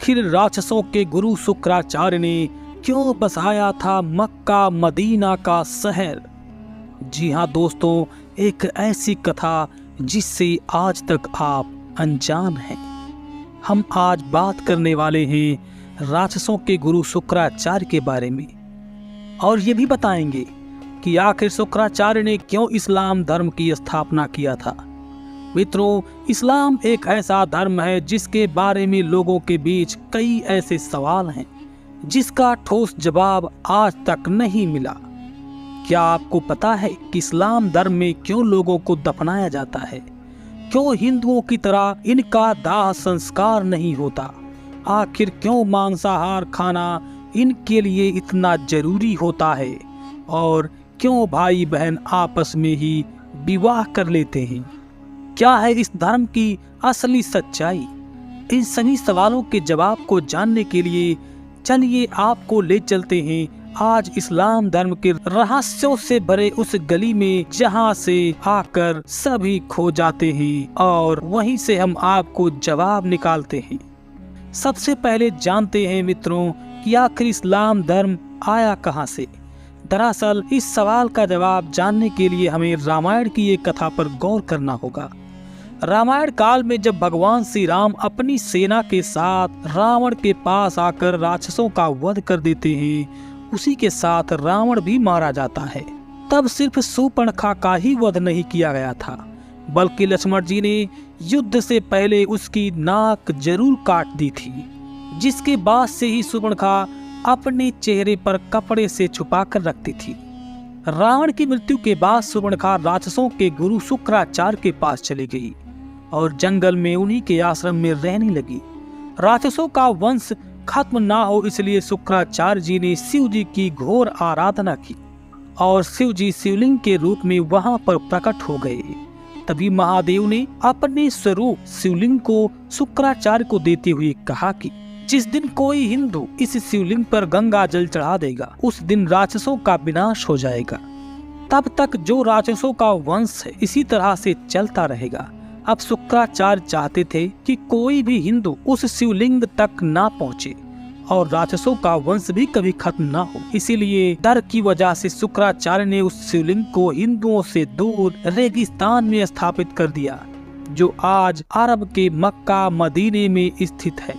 आखिर राक्षसों के गुरु शुक्राचार्य ने क्यों बसाया था मक्का मदीना का शहर? जी हाँ दोस्तों, एक ऐसी कथा जिससे आज तक आप अनजान हैं। हम आज बात करने वाले हैं राक्षसों के गुरु शुक्राचार्य के बारे में, और ये भी बताएंगे कि आखिर शुक्राचार्य ने क्यों इस्लाम धर्म की स्थापना किया था। मित्रों, इस्लाम एक ऐसा धर्म है जिसके बारे में लोगों के बीच कई ऐसे सवाल हैं जिसका ठोस जवाब आज तक नहीं मिला। क्या आपको पता है कि इस्लाम धर्म में क्यों लोगों को दफनाया जाता है? क्यों हिंदुओं की तरह इनका दाह संस्कार नहीं होता? आखिर क्यों मांसाहार खाना इनके लिए इतना जरूरी होता है? और क्यों भाई बहन आपस में ही विवाह कर लेते हैं? क्या है इस धर्म की असली सच्चाई? इन सभी सवालों के जवाब को जानने के लिए चलिए आपको ले चलते हैं आज इस्लाम धर्म के रहस्यों से भरे उस गली में जहां से आकर सभी खो जाते हैं, और वहीं से हम आपको जवाब निकालते हैं। सबसे पहले जानते हैं मित्रों कि आखिर इस्लाम धर्म आया कहां से। दरअसल इस सवाल का जवाब जानने के लिए हमें रामायण की एक कथा पर गौर करना होगा। रामायण काल में जब भगवान श्री राम अपनी सेना के साथ रावण के पास आकर राक्षसों का वध कर देते हैं, उसी के साथ रावण भी मारा जाता है। तब सिर्फ शूर्पणखा का ही वध नहीं किया गया था, बल्कि लक्ष्मण जी ने युद्ध से पहले उसकी नाक जरूर काट दी थी, जिसके बाद से ही शूर्पणखा अपने चेहरे पर कपड़े से छुपा कर रखती थी। रावण की मृत्यु के बाद शूर्पणखा राक्षसों के गुरु शुक्राचार्य के पास चली गई और जंगल में उन्हीं के आश्रम में रहने लगी। राक्षसों का वंश खत्म ना हो इसलिए शुक्राचार्य जी ने शिव जी की घोर आराधना की और शिव जी शिवलिंग के रूप में वहां पर प्रकट हो गए। तभी महादेव ने अपने स्वरूप शिवलिंग को शुक्राचार्य को देते हुए कहा कि जिस दिन कोई हिंदू इस शिवलिंग पर गंगा जल चढ़ा देगा, उस दिन राक्षसों का विनाश हो जाएगा। तब तक जो राक्षसों का वंश है इसी तरह से चलता रहेगा। अब शुक्राचार्य चाहते थे कि कोई भी हिंदू उस शिवलिंग तक ना पहुँचे और राक्षसों का वंश भी कभी खत्म ना हो। इसीलिए डर की वजह से शुक्राचार्य ने उस शिवलिंग को हिंदुओं से दूर रेगिस्तान में स्थापित कर दिया, जो आज अरब के मक्का मदीने में स्थित है।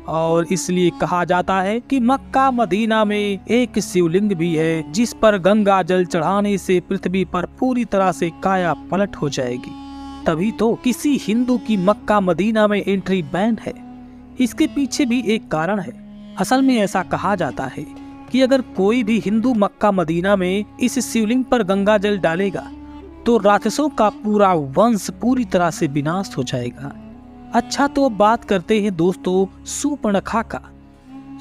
और इसलिए कहा जाता है कि मक्का मदीना में एक शिवलिंग भी है जिस पर गंगा जल चढ़ाने से पृथ्वी पर पूरी तरह से काया पलट हो जाएगी। तभी तो किसी हिंदू की मक्का मदीना में एंट्री बैन है। इसके पीछे भी एक कारण है। असल में ऐसा कहा जाता है कि अगर कोई भी हिंदू मक्का मदीना में इस शिवलिंग पर गंगा जल डालेगा तो राक्षसों का पूरा वंश पूरी तरह से विनाश हो जाएगा। अच्छा, तो अब बात करते हैं दोस्तों शूर्पणखा का।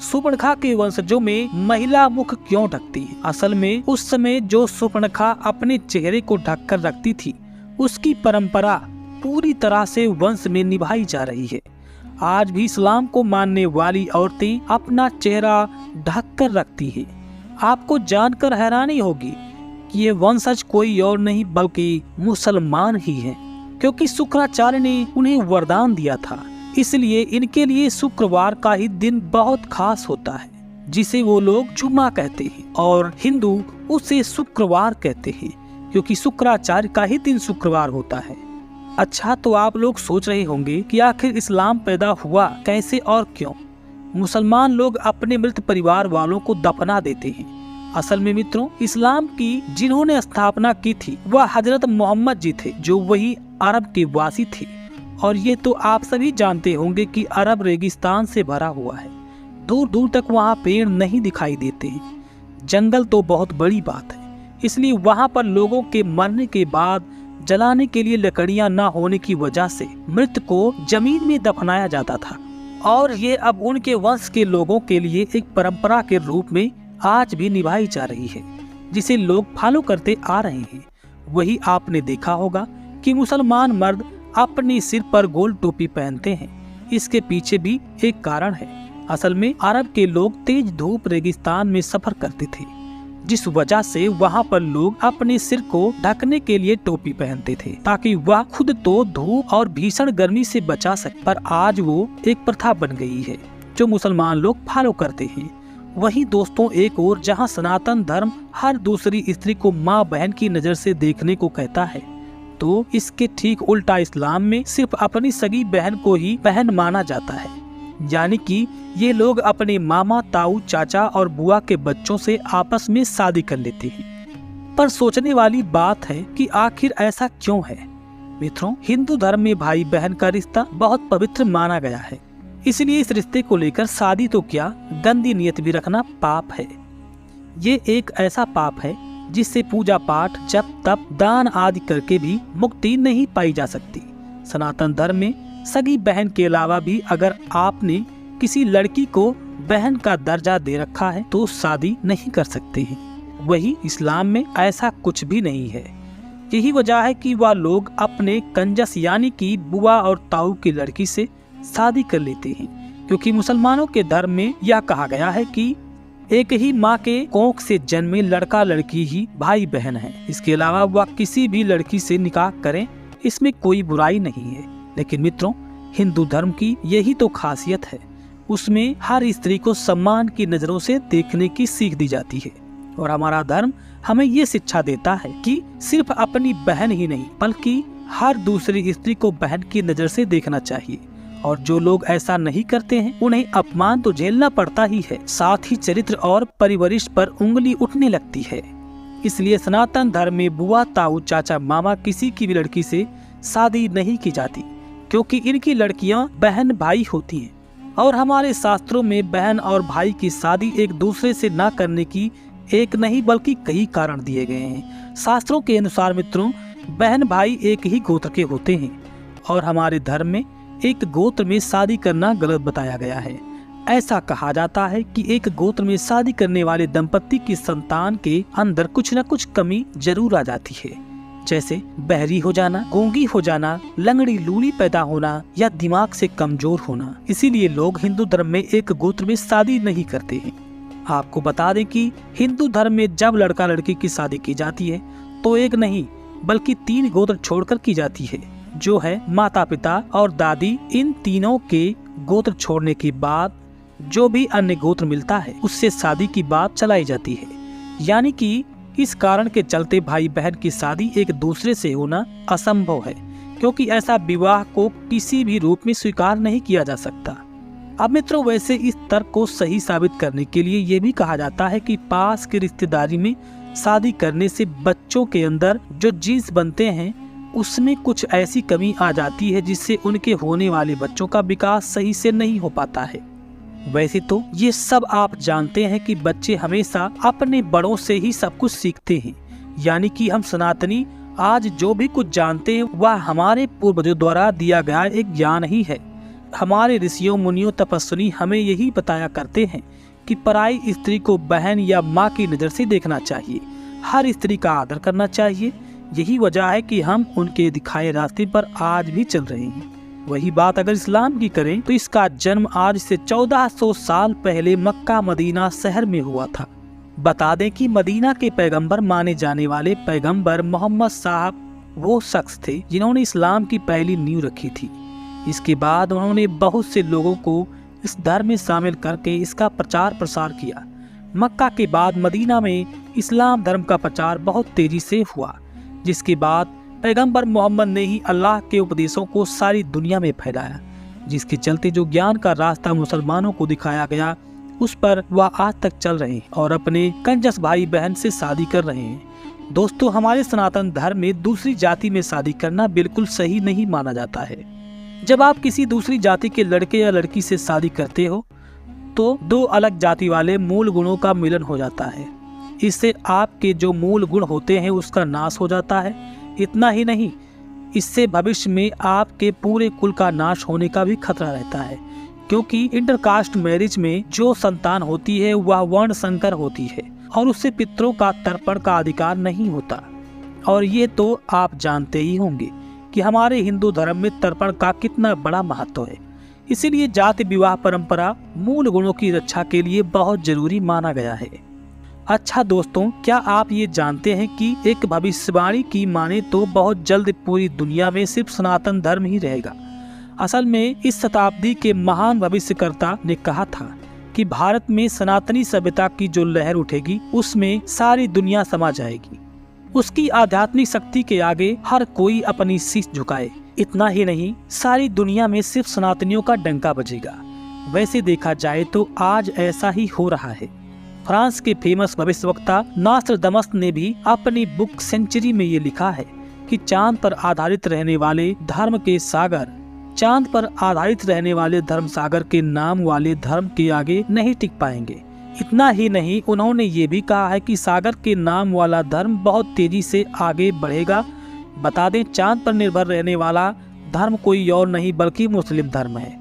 शूर्पणखा के वंशजों में महिला मुख क्यों ढकती है? असल में उस समय जो शूर्पणखा अपने चेहरे को ढक कर रखती थी, उसकी परंपरा पूरी तरह से वंश में निभाई जा रही है। आज भी इस्लाम को मानने वाली औरतें अपना चेहरा ढक कर रखती है। आपको जानकर हैरानी होगी कि ये वंशज कोई और नहीं बल्कि मुसलमान ही हैं, क्योंकि शुक्राचार्य ने उन्हें वरदान दिया था। इसलिए इनके लिए शुक्रवार का ही दिन बहुत खास होता है, जिसे वो लोग जुम्मा कहते हैं और हिंदू उसे शुक्रवार कहते हैं, क्योंकि शुक्राचार्य का ही दिन शुक्रवार होता है। अच्छा, तो आप लोग सोच रहे होंगे कि आखिर इस्लाम पैदा हुआ कैसे और क्यों? मुसलमान लोग अपने मृत परिवार वालों को दफना देते हैं। असल में मित्रों, इस्लाम की जिन्होंने स्थापना की थी वह हजरत मोहम्मद जी थे, जो वही अरब के वासी थे। और ये तो आप सभी जानते होंगे कि अरब रेगिस्तान से भरा हुआ है। दूर दूर तक वहाँ पेड़ नहीं दिखाई देते हैं। जंगल तो बहुत बड़ी बात है, इसलिए वहाँ पर लोगों के मरने के बाद जलाने के लिए लकड़ियाँ न होने की वजह से मृत को जमीन में दफनाया जाता था। और ये अब उनके वंश के लोगों के लिए एक परंपरा के रूप में आज भी निभाई जा रही है, जिसे लोग फॉलो करते आ रहे हैं। वही आपने देखा होगा कि मुसलमान मर्द अपने सिर पर गोल टोपी पहनते हैं। इसके पीछे भी एक कारण है। असल में अरब के लोग तेज धूप रेगिस्तान में सफर करते थे, जिस वजह से वहाँ पर लोग अपने सिर को ढकने के लिए टोपी पहनते थे, ताकि वह खुद तो धूप और भीषण गर्मी से बचा सके। पर आज वो एक प्रथा बन गई है जो मुसलमान लोग फॉलो करते हैं। वहीं दोस्तों एक और जहां सनातन धर्म हर दूसरी स्त्री को माँ बहन की नजर से देखने को कहता है, तो इसके ठीक उल्टा इस्लाम में सिर्फ अपनी सगी बहन को ही बहन माना जाता है। यानी कि ये लोग अपने मामा, ताऊ, चाचा और बुआ के बच्चों से आपस में शादी कर लेते हैं। पर सोचने वाली बात है कि आखिर ऐसा क्यों है। मित्रों, हिंदू धर्म में भाई बहन का रिश्ता बहुत पवित्र माना गया है, इसलिए इस रिश्ते को लेकर शादी तो क्या, गंदी नियत भी रखना पाप है। ये एक ऐसा पाप है जिससे पूजा पाठ, जप, तप, दान आदि करके भी मुक्ति नहीं पाई जा सकती। सनातन धर्म में सगी बहन के अलावा भी अगर आपने किसी लड़की को बहन का दर्जा दे रखा है तो शादी नहीं कर सकते हैं। वही इस्लाम में ऐसा कुछ भी नहीं है। यही वजह है कि वह लोग अपने कंजस यानी कि बुआ और ताऊ की लड़की से शादी कर लेते हैं, क्योंकि मुसलमानों के धर्म में यह कहा गया है कि एक ही माँ के कोख से जन्मे लड़का लड़की ही भाई बहन है। इसके अलावा वह किसी भी लड़की से निकाह करें, इसमें कोई बुराई नहीं है। लेकिन मित्रों, हिंदू धर्म की यही तो खासियत है, उसमें हर स्त्री को सम्मान की नजरों से देखने की सीख दी जाती है। और हमारा धर्म हमें ये शिक्षा देता है कि सिर्फ अपनी बहन ही नहीं बल्कि हर दूसरी स्त्री को बहन की नजर से देखना चाहिए। और जो लोग ऐसा नहीं करते हैं उन्हें अपमान तो झेलना पड़ता ही है, साथ ही चरित्र और परिवरिश पर उंगली उठने लगती है। इसलिए सनातन धर्म में बुआ, ताऊ, चाचा, मामा किसी की भी लड़की से शादी नहीं की जाती, क्योंकि इनकी लड़कियां बहन भाई होती हैं। और हमारे शास्त्रों में बहन और भाई की शादी एक दूसरे से ना करने की एक नहीं बल्कि कई कारण दिए गए हैं। शास्त्रों के अनुसार मित्रों, बहन भाई एक ही गोत्र के होते हैं और हमारे धर्म में एक गोत्र में शादी करना गलत बताया गया है। ऐसा कहा जाता है कि एक गोत्र में शादी करने वाले दंपति की संतान के अंदर कुछ न कुछ कमी जरूर आ जाती है, जैसे बहरी हो जाना, गूंगी हो जाना, लंगड़ी लूली पैदा होना या दिमाग से कमजोर होना। इसीलिए लोग हिंदू धर्म में एक गोत्र में शादी नहीं करते हैं। आपको बता दें कि हिंदू धर्म में जब लड़का लड़की की शादी की जाती है तो एक नहीं बल्कि 3 गोत्र छोड़कर की जाती है, जो है माता पिता और दादी। इन तीनों के गोत्र छोड़ने के बाद जो भी अन्य गोत्र मिलता है उससे शादी की बात चलाई जाती है। यानी कि इस कारण के चलते भाई बहन की शादी एक दूसरे से होना असंभव है, क्योंकि ऐसा विवाह को किसी भी रूप में स्वीकार नहीं किया जा सकता। अब मित्रों, वैसे इस तर्क को सही साबित करने के लिए ये भी कहा जाता है कि पास की रिश्तेदारी में शादी करने से बच्चों के अंदर जो जीन्स बनते हैं उसमें कुछ ऐसी कमी आ जाती है जिससे उनके होने वाले बच्चों का विकास सही से नहीं हो पाता है। वैसे तो ये सब आप जानते हैं कि बच्चे हमेशा अपने बड़ों से ही सब कुछ सीखते हैं। यानी कि हम सनातनी आज जो भी कुछ जानते हैं वह हमारे पूर्वजों द्वारा दिया गया एक ज्ञान ही है। हमारे ऋषियों, मुनियों, तपस्वी हमें यही बताया करते हैं कि पराई स्त्री को बहन या माँ की नज़र से देखना चाहिए, हर स्त्री का आदर करना चाहिए। यही वजह है कि हम उनके दिखाए रास्ते पर आज भी चल रहे हैं। वही बात अगर इस्लाम की करें तो इसका जन्म आज से 1400 साल पहले मक्का मदीना शहर में हुआ था। बता दें कि मदीना के पैगंबर माने जाने वाले पैगंबर मोहम्मद साहब वो शख्स थे जिन्होंने इस्लाम की पहली नींव रखी थी। इसके बाद उन्होंने बहुत से लोगों को इस धर्म में शामिल करके इसका प्रचार प्रसार किया। मक्का के बाद मदीना में इस्लाम धर्म का प्रचार बहुत तेजी से हुआ, जिसके बाद पैगंबर मोहम्मद ने ही अल्लाह के उपदेशों को सारी दुनिया में फैलाया, जिसके चलते जो ज्ञान का रास्ता मुसलमानों को दिखाया गया उस पर वह आज तक चल रहे हैं और अपने कंजस भाई बहन से शादी कर रहे हैं। दोस्तों, हमारे सनातन धर्म में दूसरी जाति में शादी करना बिल्कुल सही नहीं माना जाता है। जब आप किसी दूसरी जाति के लड़के या लड़की से शादी करते हो तो 2 अलग जाति वाले मूल गुणों का मिलन हो जाता है। इससे आपके जो मूल गुण होते हैं उसका नाश हो जाता है। इतना ही नहीं, इससे भविष्य में आपके पूरे कुल का नाश होने का भी खतरा रहता है, क्योंकि इंटरकास्ट मैरिज में जो संतान होती है वह वर्ण संकर होती है और उससे पितरों का तर्पण का अधिकार नहीं होता। और ये तो आप जानते ही होंगे कि हमारे हिंदू धर्म में तर्पण का कितना बड़ा महत्व है। इसीलिए जाति विवाह परंपरा मूल गुणों की रक्षा के लिए बहुत जरूरी माना गया है। अच्छा दोस्तों, क्या आप ये जानते हैं कि एक भविष्यवाणी की माने तो बहुत जल्द पूरी दुनिया में सिर्फ सनातन धर्म ही रहेगा। असल में इस शताब्दी के महान भविष्यकर्ता ने कहा था कि भारत में सनातनी सभ्यता की जो लहर उठेगी उसमें सारी दुनिया समा जाएगी। उसकी आध्यात्मिक शक्ति के आगे हर कोई अपनी शीश झुकाए। इतना ही नहीं, सारी दुनिया में सिर्फ सनातनियों का डंका बजेगा। वैसे देखा जाए तो आज ऐसा ही हो रहा है। फ्रांस के फेमस भविष्यवक्ता नॉस्ट्राडामस ने भी अपनी बुक सेंचुरी में ये लिखा है कि चांद पर आधारित रहने वाले धर्म सागर के नाम वाले धर्म के आगे नहीं टिक पाएंगे। इतना ही नहीं, उन्होंने ये भी कहा है कि सागर के नाम वाला धर्म बहुत तेजी से आगे बढ़ेगा। बता दें, चांद पर निर्भर रहने वाला धर्म कोई और नहीं बल्कि मुस्लिम धर्म है।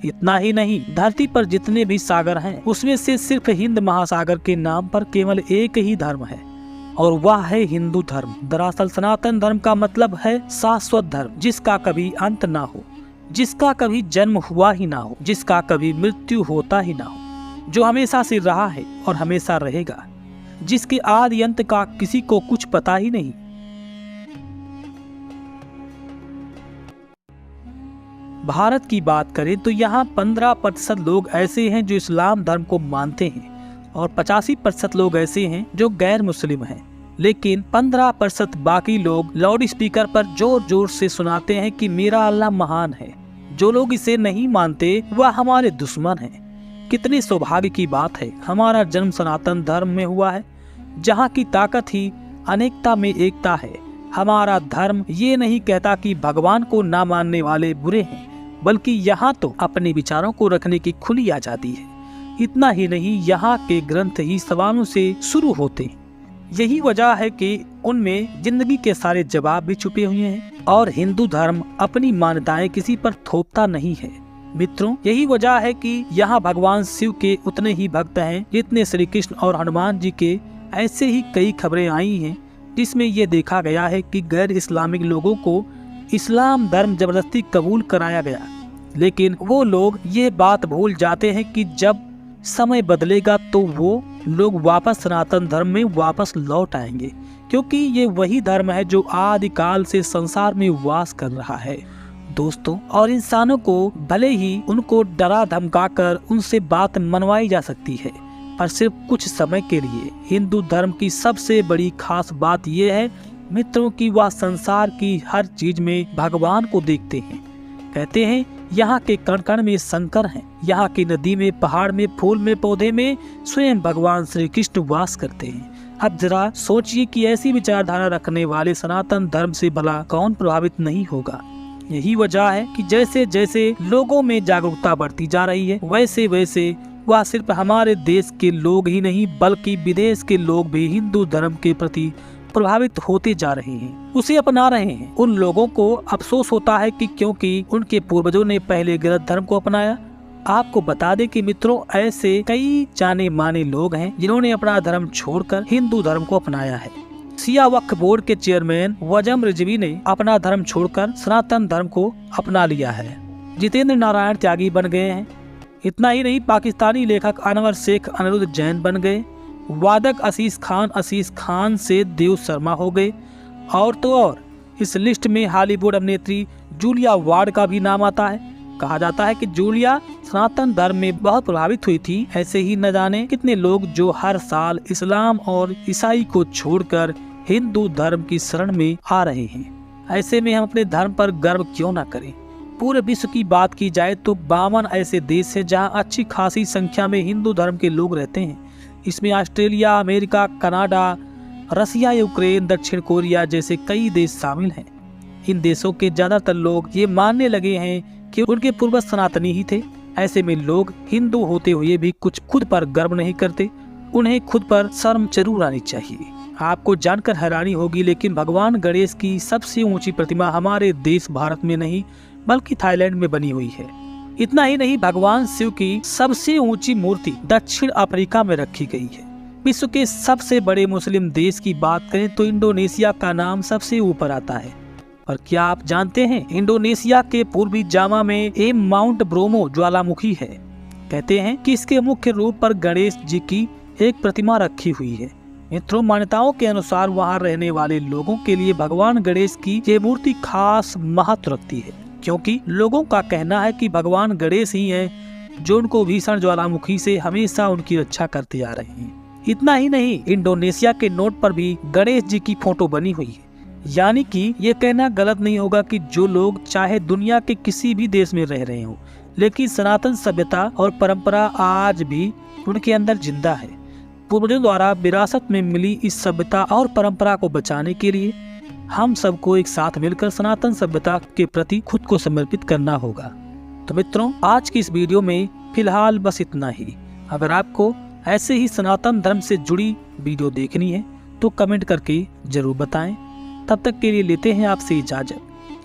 इतना ही नहीं, धरती पर जितने भी सागर हैं उसमें से सिर्फ हिंद महासागर के नाम पर केवल एक ही धर्म है और वह है हिंदू धर्म। दरअसल सनातन धर्म का मतलब है शाश्वत धर्म, जिसका कभी अंत ना हो, जिसका कभी जन्म हुआ ही ना हो, जिसका कभी मृत्यु होता ही ना हो, जो हमेशा से रहा है और हमेशा रहेगा, जिसके आदि अंत का किसी को कुछ पता ही नहीं। भारत की बात करें तो यहाँ 15% लोग ऐसे हैं जो इस्लाम धर्म को मानते हैं और 85% लोग ऐसे हैं जो गैर मुस्लिम हैं। लेकिन 15% बाकी लोग लाउड स्पीकर पर जोर जोर से सुनाते हैं कि मेरा अल्लाह महान है। जो लोग इसे नहीं मानते वह हमारे दुश्मन हैं। कितनी सौभाग्य की बात है, हमारा जन्म सनातन धर्म में हुआ है, जहाँ की ताकत ही अनेकता में एकता है। हमारा धर्म ये नहीं कहता कि भगवान को ना मानने वाले बुरे हैं, बल्कि यहाँ तो अपने विचारों को रखने की खुली आजादी है। इतना ही नहीं, यहाँ के ग्रंथ ही सवालों से शुरू होते हैं। यही वजह है कि उनमें जिंदगी के सारे जवाब भी छुपे हुए हैं और हिंदू धर्म अपनी मान्यताएं किसी पर थोपता नहीं है। मित्रों, यही वजह है कि यहाँ भगवान शिव के उतने ही भक्त हैं जितने श्री कृष्ण और हनुमान जी के। ऐसे ही कई खबरें आई हैं जिसमें यह देखा गया है कि गैर इस्लामिक लोगों को इस्लाम धर्म जबरदस्ती कबूल कराया गया, लेकिन वो लोग ये बात भूल जाते हैं कि जब समय बदलेगा तो वो लोग वापस सनातन धर्म में वापस लौट आएंगे, क्योंकि ये वही धर्म है जो आदिकाल से संसार में वास कर रहा है दोस्तों। और इंसानों को भले ही उनको डरा धमकाकर उनसे बात मनवाई जा सकती है, पर सिर्फ कुछ समय के लिए। हिंदू धर्म की सबसे बड़ी खास बात यह है मित्रों की वह संसार की हर चीज में भगवान को देखते हैं। कहते हैं यहाँ के कण कण में शंकर हैं, यहाँ की नदी में, पहाड़ में, फूल में, पौधे में स्वयं भगवान श्री कृष्ण वास करते हैं। अब जरा सोचिए कि ऐसी विचारधारा रखने वाले सनातन धर्म से भला कौन प्रभावित नहीं होगा। यही वजह है कि जैसे जैसे लोगों में जागरूकता बढ़ती जा रही है, वैसे वैसे वह सिर्फ हमारे देश के लोग ही नहीं बल्कि विदेश के लोग भी हिंदू धर्म के प्रति प्रभावित होते जा रहे हैं, उसे अपना रहे हैं। उन लोगों को अफसोस होता है कि क्योंकि उनके पूर्वजों ने पहले गलत धर्म को अपनाया। आपको बता दें कि मित्रों, ऐसे कई जाने माने लोग हैं जिन्होंने अपना धर्म छोड़कर हिंदू धर्म को अपनाया है। सिया वक्फ बोर्ड के चेयरमैन वजम रिजवी ने अपना धर्म छोड़कर सनातन धर्म को अपना लिया है। जितेंद्र नारायण त्यागी बन गए हैं। इतना ही नहीं, पाकिस्तानी लेखक अनवर शेख अनिरुद्ध जैन बन गए। वादक आशीष खान से देव शर्मा हो गए। और तो और इस लिस्ट में हॉलीवुड अभिनेत्री जूलिया वार्ड का भी नाम आता है। कहा जाता है कि जूलिया सनातन धर्म में बहुत प्रभावित हुई थी। ऐसे ही न जाने कितने लोग जो हर साल इस्लाम और ईसाई को छोड़कर हिंदू धर्म की शरण में आ रहे हैं। ऐसे में हम अपने धर्म पर गर्व क्यों ना करें। पूरे विश्व की बात की जाए तो 52 ऐसे देश हैं जहां अच्छी खासी संख्या में हिंदू धर्म के लोग रहते हैं। इसमें ऑस्ट्रेलिया, अमेरिका, कनाडा, रसिया, यूक्रेन, दक्षिण कोरिया जैसे कई देश शामिल हैं। इन देशों के ज्यादातर लोग ये मानने लगे हैं कि उनके पूर्वज सनातनी ही थे। ऐसे में लोग हिंदू होते हुए भी कुछ खुद पर गर्व नहीं करते। उन्हें खुद पर शर्म जरूर आनी चाहिए। आपको जानकर हैरानी होगी, लेकिन भगवान गणेश की सबसे ऊंची प्रतिमा हमारे देश भारत में नहीं बल्कि थाईलैंड में बनी हुई है। इतना ही नहीं, भगवान शिव की सबसे ऊंची मूर्ति दक्षिण अफ्रीका में रखी गई है। विश्व के सबसे बड़े मुस्लिम देश की बात करें तो इंडोनेशिया का नाम सबसे ऊपर आता है। और क्या आप जानते हैं, इंडोनेशिया के पूर्वी जावा में एम माउंट ब्रोमो ज्वालामुखी है। कहते हैं कि इसके मुख्य रूप पर गणेश जी की एक प्रतिमा रखी हुई है। मित्रों, मान्यताओं के अनुसार वहां रहने वाले लोगों के लिए भगवान गणेश की ये मूर्ति खास महत्व रखती है। क्योंकि लोगों का कहना है कि भगवान गणेश ही हैं जो उनको भीषण ज्वालामुखी से हमेशा उनकी रक्षा करते आ रहे हैं। इतना ही नहीं, इंडोनेशिया के नोट पर भी गणेश जी की फोटो बनी हुई है। यानी कि ये कहना गलत नहीं होगा कि जो लोग चाहे दुनिया के किसी भी देश में रह रहे हो, लेकिन सनातन सभ्यता और परंपरा आज भी उनके अंदर जिंदा है। पूर्वजों द्वारा विरासत में मिली इस सभ्यता और परंपरा को बचाने के लिए हम सबको एक साथ मिलकर सनातन सभ्यता के प्रति खुद को समर्पित करना होगा। तो मित्रों, आज की इस वीडियो में फिलहाल बस इतना ही। अगर आपको ऐसे ही सनातन धर्म से जुड़ी वीडियो देखनी है तो कमेंट करके जरूर बताएं। तब तक के लिए लेते हैं आपसे इजाजत,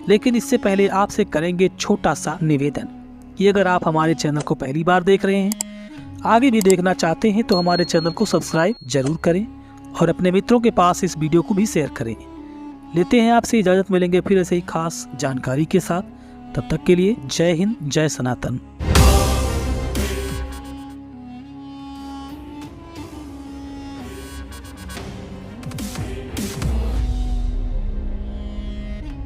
लेकिन इससे पहले आपसे करेंगे छोटा सा निवेदन कि अगर आप हमारे चैनल को पहली बार देख रहे हैं, आगे भी देखना चाहते हैं, तो हमारे चैनल को सब्सक्राइब जरूर करें और अपने मित्रों के पास इस वीडियो को भी शेयर करें। लेते हैं आपसे इजाजत, मिलेंगे फिर ऐसे ही खास जानकारी के साथ। तब तक के लिए जय हिंद, जय सनातन।